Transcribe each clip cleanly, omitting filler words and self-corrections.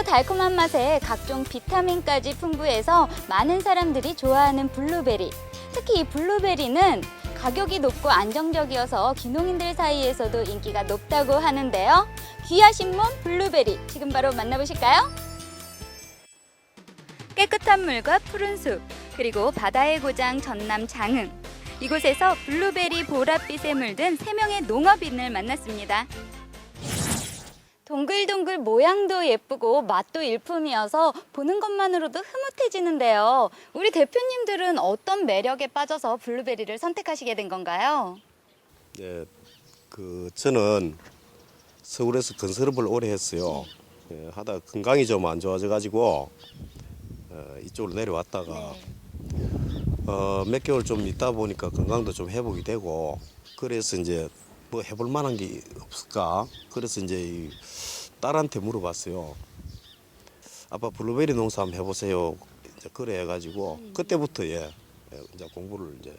달콤한 맛에 각종 비타민까지 풍부해서 많은 사람들이 좋아하는 블루베리. 특히 이 블루베리는 가격이 높고 안정적이어서 귀농인들 사이에서도 인기가 높다고 하는데요. 귀하신 몸 블루베리 지금 바로 만나보실까요? 깨끗한 물과 푸른 숲, 그리고 바다의 고장 전남 장흥. 이곳에서 블루베리 보랏빛에 물든 3명의 농업인을 만났습니다. 동글동글 모양도 예쁘고 맛도 일품이어서 보는 것만으로도 흐뭇해지는데요. 우리 대표님들은 어떤 매력에 빠져서 블루베리를 선택하시게 된 건가요? 예, 저는 서울에서 건설업을 오래 했어요. 예, 하다 건강이 좀 안 좋아져가지고 이쪽으로 내려왔다가 몇 개월 좀 있다 보니까 건강도 좀 회복이 되고 그래서 이제 뭐 해볼 만한 게 없을까? 그래서 이제 이 딸한테 물어봤어요. 아빠 블루베리 농사 한번 해보세요. 이제 그래 해가지고 그때부터 이제 공부를 이제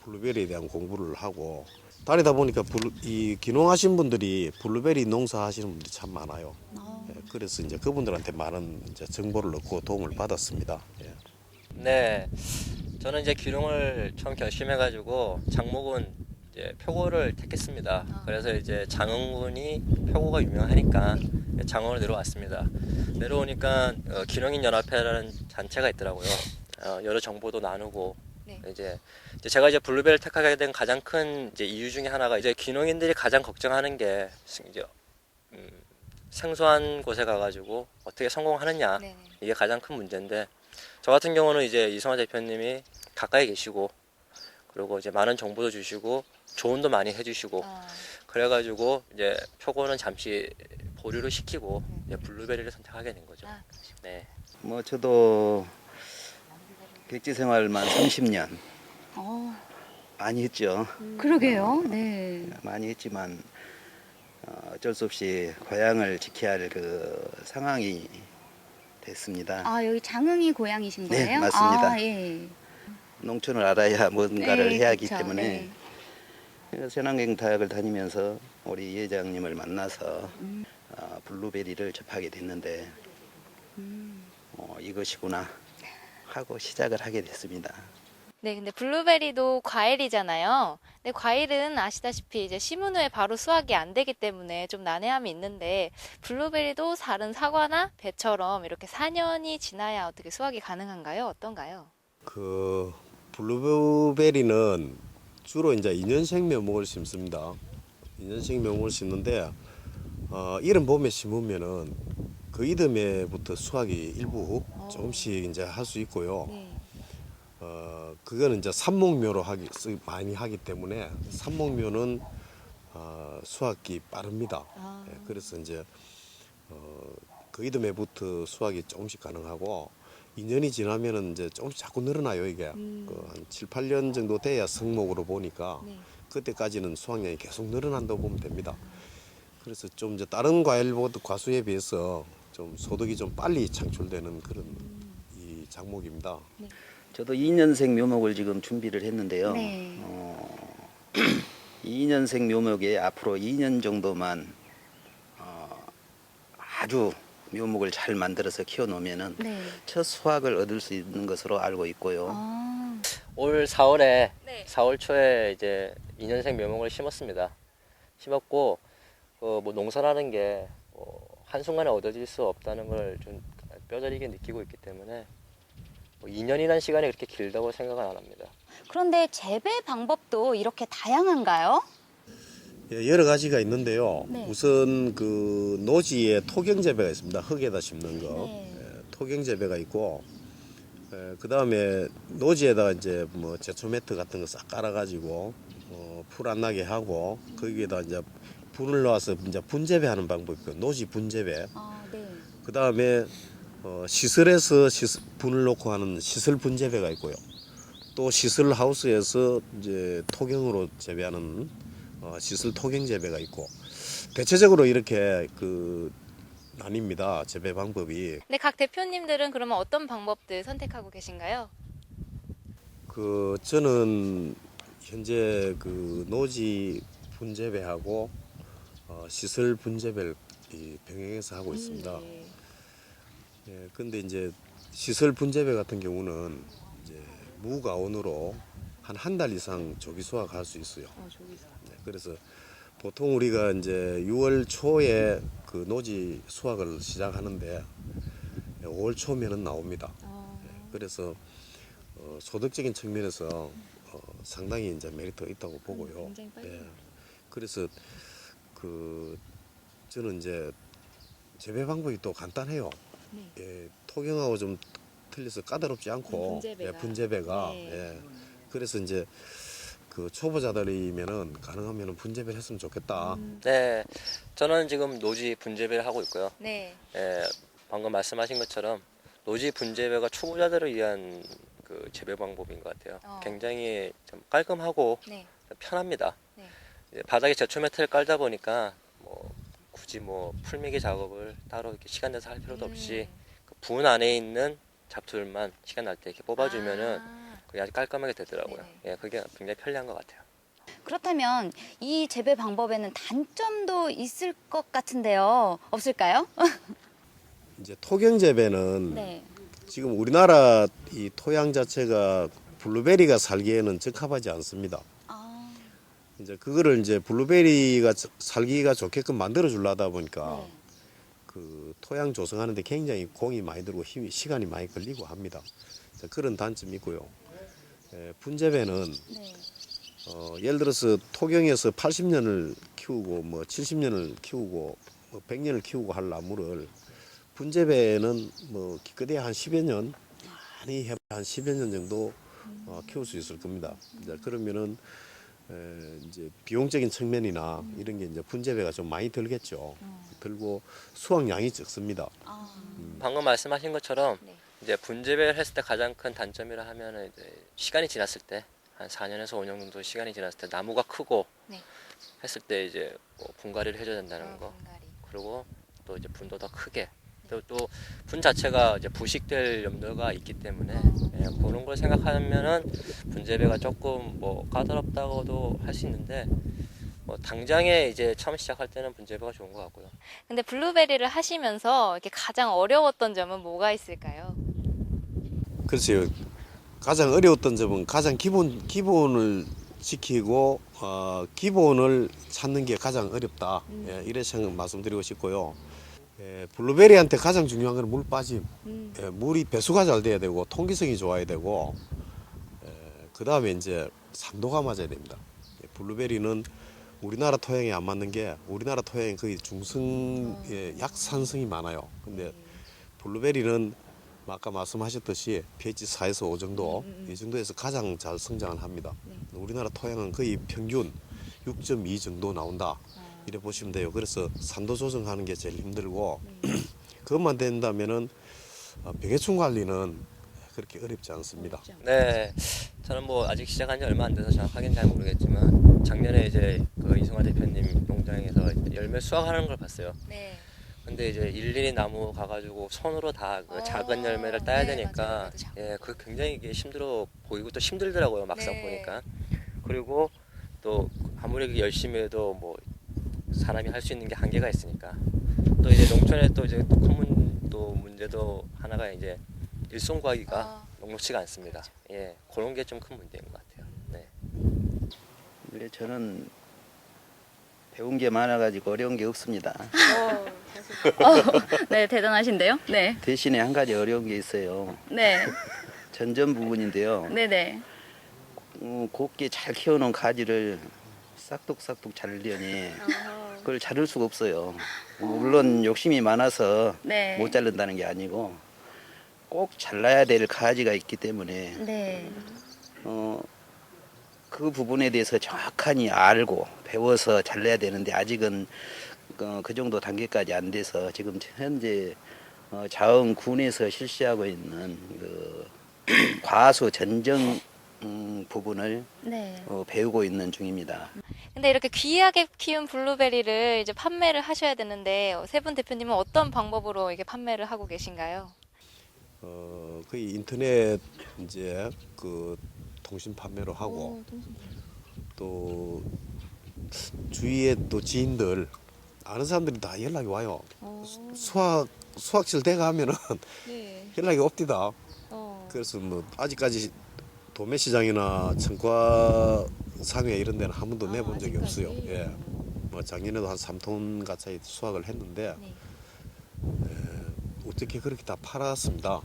블루베리에 대한 공부를 하고 다니다 보니까 이 귀농하신 분들이 블루베리 농사 하시는 분들이 참 많아요. 예, 그래서 이제 그분들한테 많은 이제 정보를 얻고 도움을 받았습니다. 예. 네, 저는 이제 귀농을 처음 결심해가지고 장목은 이제 표고를 택했습니다. 그래서 이제 장흥군이 표고가 유명하니까 장흥으로 내려왔습니다. 내려오니까 귀농인 연합회라는 단체가 있더라고요. 여러 정보도 나누고 이제 제가 이제 블루베리를 택하게 된 가장 큰 이제 이유 중에 하나가 이제 귀농인들이 가장 걱정하는 게 이제 생소한 곳에 가가지고 어떻게 성공하느냐 이게 가장 큰 문제인데 저 같은 경우는 이제 이성화 대표님이 가까이 계시고 그리고 이제 많은 정보도 주시고 조언도 많이 해주시고 그래가지고 이제 표고는 잠시 보류를 시키고 이제 블루베리를 선택하게 된 거죠. 네. 뭐 저도 백지 생활만 30년 많이 했죠. 그러게요. 네. 많이 했지만 어쩔 수 없이 고향을 지켜야 할 그 상황이 됐습니다. 아, 여기 장흥이 고향이신 네, 거예요? 맞습니다. 아, 예. 농촌을 알아야 뭔가를 네, 해야 하기 그쵸. 때문에 새남경 대학을 다니면서 우리 이 회장님을 만나서 블루베리를 접하게 됐는데 이것이구나 하고 시작을 하게 됐습니다. 네, 근데 블루베리도 과일이잖아요. 근데 과일은 아시다시피 이제 심은 후에 바로 수확이 안 되기 때문에 좀 난해함이 있는데 블루베리도 다른 사과나 배처럼 이렇게 4년이 지나야 어떻게 수확이 가능한가요? 어떤가요? 그 블루베리는 주로 이제 2년생 묘목을 심습니다. 2년생 묘목을 심는데 이른 봄에 심으면은 그 이듬해부터 수확이 일부 조금씩 이제 할 수 있고요. 네. 그거는 이제 삽목묘로 많이 하기 때문에 삽목묘는 수확이 빠릅니다. 예, 그래서 이제 그 이듬해부터 수확이 조금씩 가능하고 2년이 지나면은 이제 조금씩 자꾸 늘어나요 이게. 한 7, 8년 정도 돼야 성목으로 보니까 그때까지는 수확량이 계속 늘어난다고 보면 됩니다. 그래서 좀 이제 다른 과일보다 과수에 비해서 좀 소득이 좀 빨리 창출되는 그런 이 작목입니다. 저도 2년생 묘목을 지금 준비를 했는데요. 네. 2년생 묘목에 앞으로 2년 정도만 아주 묘목을 잘 만들어서 키워놓으면은 첫 수확을 얻을 수 있는 것으로 알고 있고요. 올 4월에 4월 초에 이제 2년생 묘목을 심었습니다. 심었고 뭐 농사라는 게 한순간에 얻어질 수 없다는 걸 좀 뼈저리게 느끼고 있기 때문에 2년이라는 시간이 그렇게 길다고 생각은 안 합니다. 그런데 재배 방법도 이렇게 다양한가요? 예, 여러 가지가 있는데요. 네. 우선 그 노지에 토경 재배가 있습니다. 흙에다 심는 거. 네. 예, 토경 재배가 있고, 그 다음에 노지에다가 이제 뭐 제초 매트 같은 거 싹 깔아가지고 풀 안 나게 하고 거기에다 이제 분을 넣어서 이제 분재배하는 방법이 있고 노지 분재배. 네. 그 다음에 시설에서 분을 놓고 하는 시설 분재배가 있고요. 또 시설 하우스에서 이제 토경으로 재배하는 시설 토경 재배가 있고 대체적으로 이렇게 나뉩니다. 재배 방법이. 근데 각 대표님들은 그러면 어떤 방법들 선택하고 계신가요? 저는 현재 노지 분재배하고 시설 분재배를 병행해서 하고 있습니다. 예, 근데 이제 시설 분재배 같은 경우는 이제 무가온으로 한 달 이상 조기 수확할 수 있어요. 네, 그래서 보통 우리가 이제 6월 초에 그 노지 수확을 시작하는데 5월 초면은 나옵니다. 예, 그래서 소득적인 측면에서 상당히 이제 메리트가 있다고 보고요. 예, 그래서 그 저는 이제 재배 방법이 또 간단해요. 예, 토경하고 좀 틀려서 까다롭지 않고 분재배가. 예, 분재배가 네. 예, 그래서 이제 그 초보자들이면은 가능하면은 분재배를 했으면 좋겠다. 네, 저는 지금 노지 분재배를 하고 있고요. 네. 예, 방금 말씀하신 것처럼 노지 분재배가 초보자들을 위한 그 재배 방법인 것 같아요. 굉장히 좀 깔끔하고 네. 편합니다. 네. 이제 바닥에 제초 매트를 깔다 보니까 뭐 굳이 뭐 풀미기 작업을 따로 이렇게 시간 내서 할 필요도 없이 그 분 안에 있는 잡초들만 시간 날 때 이렇게 뽑아주면은 그게 아주 깔끔하게 되더라고요. 네네. 예, 그게 굉장히 편리한 것 같아요. 그렇다면 이 재배 방법에는 단점도 있을 것 같은데요. 없을까요? 이제 토경 재배는 네. 지금 우리나라 이 토양 자체가 블루베리가 살기에는 적합하지 않습니다. 아, 이제 그거를 이제 블루베리가 살기가 좋게끔 만들어 주려다 보니까 네. 그 토양 조성하는데 굉장히 공이 많이 들고 시간이 많이 걸리고 합니다. 그런 단점이 있고요. 분재배는 네. 예를 들어서 토경에서 80년을 키우고 뭐 70년을 키우고 뭐 100년을 키우고 할 나무를 분재배는 뭐 기껏해야 한 10여 년, 많이 해봐야 한 10여 년 정도 키울 수 있을 겁니다. 이제 그러면은 이제 비용적인 측면이나 이런 게 이제 분재배가 좀 많이 들겠죠. 들고 수확량이 적습니다. 아, 방금 말씀하신 것처럼 네. 이제 분재배를 했을 때 가장 큰 단점이라 하면은 이제 시간이 지났을 때 한 4년에서 5년 정도 시간이 지났을 때 나무가 크고 네. 했을 때 이제 뭐 분갈이를 해줘야 된다는 거. 분갈이. 그리고 또 이제 분도 더 크게 또 분 자체가 이제 부식될 염려가 있기 때문에 예, 그런 걸 생각하면은 분재배가 조금 뭐 까다롭다고도 할 수 있는데 뭐 당장에 이제 처음 시작할 때는 분재배가 좋은 것 같고요. 근데 블루베리를 하시면서 이렇게 가장 어려웠던 점은 뭐가 있을까요? 글쎄요. 가장 어려웠던 점은 가장 기본을 지키고 기본을 찾는 게 가장 어렵다. 예, 이렇게 말씀드리고 싶고요. 블루베리한테 가장 중요한 건 물 빠짐. 물이 배수가 잘 돼야 되고 통기성이 좋아야 되고 그 다음에 이제 산도가 맞아야 됩니다. 블루베리는 우리나라 토양에 안 맞는 게 우리나라 토양이 거의 중성 약산성이 많아요. 근데 블루베리는 아까 말씀하셨듯이 pH 4에서 5 정도 이 정도에서 가장 잘 성장을 합니다. 우리나라 토양은 거의 평균 6.2 정도 나온다. 이래 보시면 돼요. 그래서 산도 조정하는 게 제일 힘들고 그것만 된다면은 병해충 관리는 그렇게 어렵지 않습니다. 네, 저는 뭐 아직 시작한 지 얼마 안 돼서 정확하게는 잘 모르겠지만 작년에 이제 그 이승화 대표님 농장에서 열매 수확하는 걸 봤어요. 네. 근데 이제 일일이 나무 가가지고 손으로 다 그 작은 열매를 따야 네, 되니까 맞아요. 작고. 예, 그 굉장히 이게 힘들어 보이고 또 힘들더라고요 막상 네. 보니까. 그리고 또 아무리 열심히 해도 뭐 사람이 할 수 있는 게 한계가 있으니까 또 이제 농촌에 또 이제 또 큰 또 문제도 하나가 이제 일손 구하기가 녹록치가 않습니다. 예, 그런 게 좀 큰 문제인 것 같아요. 네. 원래 저는 배운 게 많아가지고 어려운 게 없습니다. 네, 대단하신데요. 네. 대신에 한 가지 어려운 게 있어요. 네. 전전 부분인데요. 네네. 곱게 잘 키워놓은 가지를 싹둑싹둑 자르려니 그걸 자를 수가 없어요. 물론 욕심이 많아서 네. 못 자른다는 게 아니고 꼭 잘라야 될 가지가 있기 때문에 네. 그 부분에 대해서 정확하니 알고 배워서 잘라야 되는데 아직은 그 정도 단계까지 안 돼서 지금 현재 자원군에서 실시하고 있는 그 과수 전정 부분을 네. 배우고 있는 중입니다. 근데 이렇게 귀하게 키운 블루베리를 이제 판매를 하셔야 되는데 세 분 대표님은 어떤 방법으로 이게 판매를 하고 계신가요? 거의 인터넷 이제 그 통신 판매로 하고 또 주위에 또 지인들 아는 사람들이 다 연락이 와요. 수확질 돼가 하면은 네. 연락이 없디다. 그래서 뭐 아직까지 도매시장이나 청과 상회 이런 데는 한 번도 내본 적이 없어요. 예. 뭐 작년에도 한 3톤 가까이 수확을 했는데 네. 어떻게 그렇게 다 팔았습니다.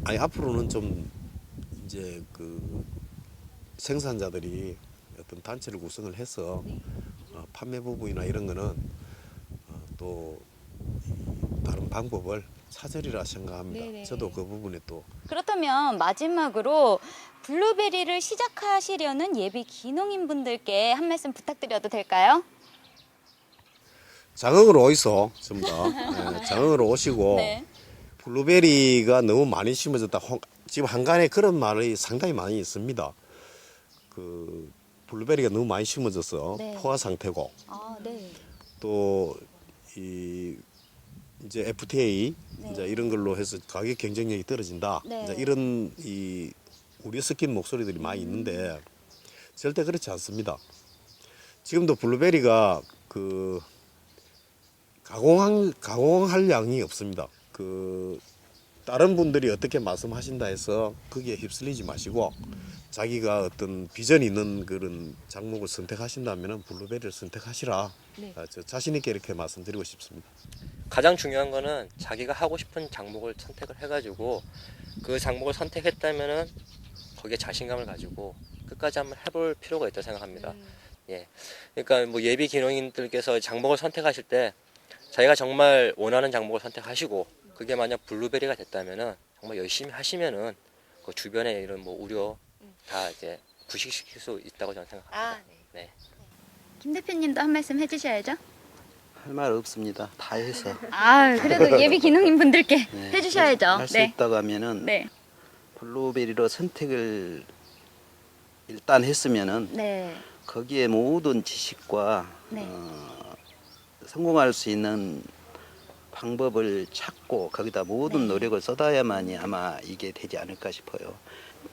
아니 앞으로는 좀 이제 그 생산자들이 어떤 단체를 구성을 해서 판매 부분이나 이런 거는 또 다른 방법을 찾으리라 생각합니다. 네네. 저도 그 부분에 또 그렇다면 마지막으로 블루베리를 시작하시려는 예비 기농인분들께 한 말씀 부탁드려도 될까요? 장흥으로 오이소 전부 다. 장흥으로 오시고 네. 블루베리가 너무 많이 심어졌다. 지금 한간에 그런 말이 상당히 많이 있습니다. 그 블루베리가 너무 많이 심어져서 네. 포화 상태고 아, 네. 또 이제 FTA 네. 이제 이런 걸로 해서 가격 경쟁력이 떨어진다. 네. 이제 이런 우려 섞인 목소리들이 많이 있는데 절대 그렇지 않습니다. 지금도 블루베리가 그 가공할 양이 없습니다. 그 다른 분들이 어떻게 말씀하신다 해서 거기에 휩쓸리지 마시고 자기가 어떤 비전이 있는 그런 작목을 선택하신다면 블루베리를 선택하시라. 네. 저 자신 있게 이렇게 말씀드리고 싶습니다. 가장 중요한 거는 자기가 하고 싶은 작목을 선택을 해가지고 그 작목을 선택했다면은 거기에 자신감을 가지고 끝까지 한번 해볼 필요가 있다고 생각합니다. 예, 그러니까 뭐 예비 기농인들께서 작목을 선택하실 때 자기가 정말 원하는 작목을 선택하시고 그게 만약 블루베리가 됐다면은 정말 열심히 하시면은 그 주변에 이런 뭐 우려 다 이제 부식시킬 수 있다고 저는 생각합니다. 네. 김 대표님도 한 말씀 해주셔야죠. 할 말 없습니다. 다 해서 그래도 예비 기농인분들께 네, 해주셔야죠. 할 수 네. 있다고 하면은 네. 블루베리로 선택을 일단 했으면은 네. 거기에 모든 지식과 네. 성공할 수 있는 방법을 찾고 거기다 모든 네. 노력을 쏟아야만이 아마 이게 되지 않을까 싶어요.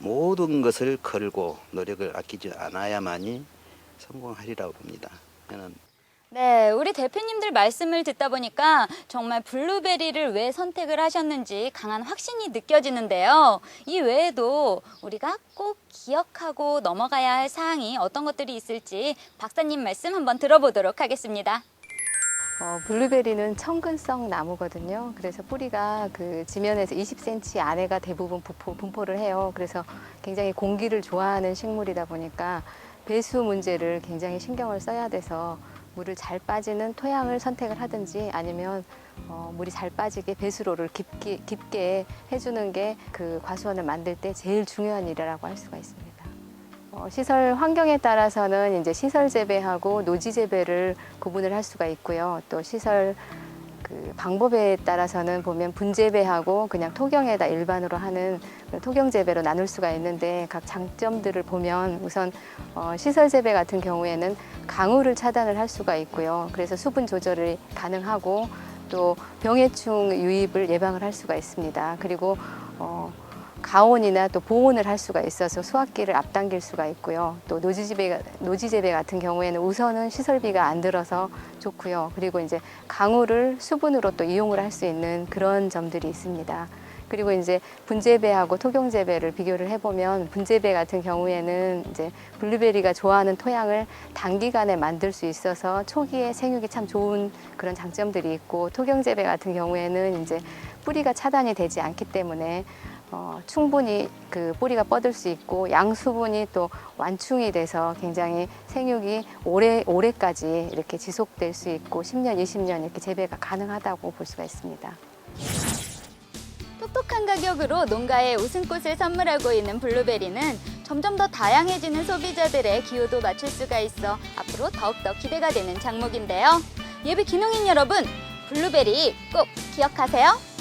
모든 것을 걸고 노력을 아끼지 않아야만이 성공하리라고 봅니다. 저는 네, 우리 대표님들 말씀을 듣다 보니까 정말 블루베리를 왜 선택을 하셨는지 강한 확신이 느껴지는데요. 이 외에도 우리가 꼭 기억하고 넘어가야 할 사항이 어떤 것들이 있을지 박사님 말씀 한번 들어보도록 하겠습니다. 블루베리는 청근성 나무거든요. 그래서 뿌리가 그 지면에서 20cm 아래가 대부분 분포를 해요. 그래서 굉장히 공기를 좋아하는 식물이다 보니까 배수 문제를 굉장히 신경을 써야 돼서 물을 잘 빠지는 토양을 선택을 하든지 아니면 물이 잘 빠지게 배수로를 깊게 해주는 게 그 과수원을 만들 때 제일 중요한 일이라고 할 수가 있습니다. 시설 환경에 따라서는 이제 시설 재배하고 노지 재배를 구분을 할 수가 있고요. 또 시설 그 방법에 따라서는 보면 분재배하고 그냥 토경에다 일반으로 하는 토경 재배로 나눌 수가 있는데 각 장점들을 보면 우선 시설 재배 같은 경우에는 강우를 차단을 할 수가 있고요. 그래서 수분 조절이 가능하고 또 병해충 유입을 예방을 할 수가 있습니다. 그리고 가온이나 또 보온을 할 수가 있어서 수확기를 앞당길 수가 있고요. 또 노지 재배 같은 경우에는 우선은 시설비가 안 들어서 좋고요. 그리고 이제 강우를 수분으로 또 이용을 할 수 있는 그런 점들이 있습니다. 그리고 이제 분재배하고 토경재배를 비교를 해보면 분재배 같은 경우에는 이제 블루베리가 좋아하는 토양을 단기간에 만들 수 있어서 초기에 생육이 참 좋은 그런 장점들이 있고 토경재배 같은 경우에는 이제 뿌리가 차단이 되지 않기 때문에 충분히 그 뿌리가 뻗을 수 있고 양수분이 또 완충이 돼서 굉장히 생육이 오래까지 이렇게 지속될 수 있고 10년, 20년 이렇게 재배가 가능하다고 볼 수가 있습니다. 똑똑한 가격으로 농가에 웃음꽃을 선물하고 있는 블루베리는 점점 더 다양해지는 소비자들의 기호도 맞출 수가 있어 앞으로 더욱더 기대가 되는 작목인데요. 예비 기농인 여러분, 블루베리 꼭 기억하세요.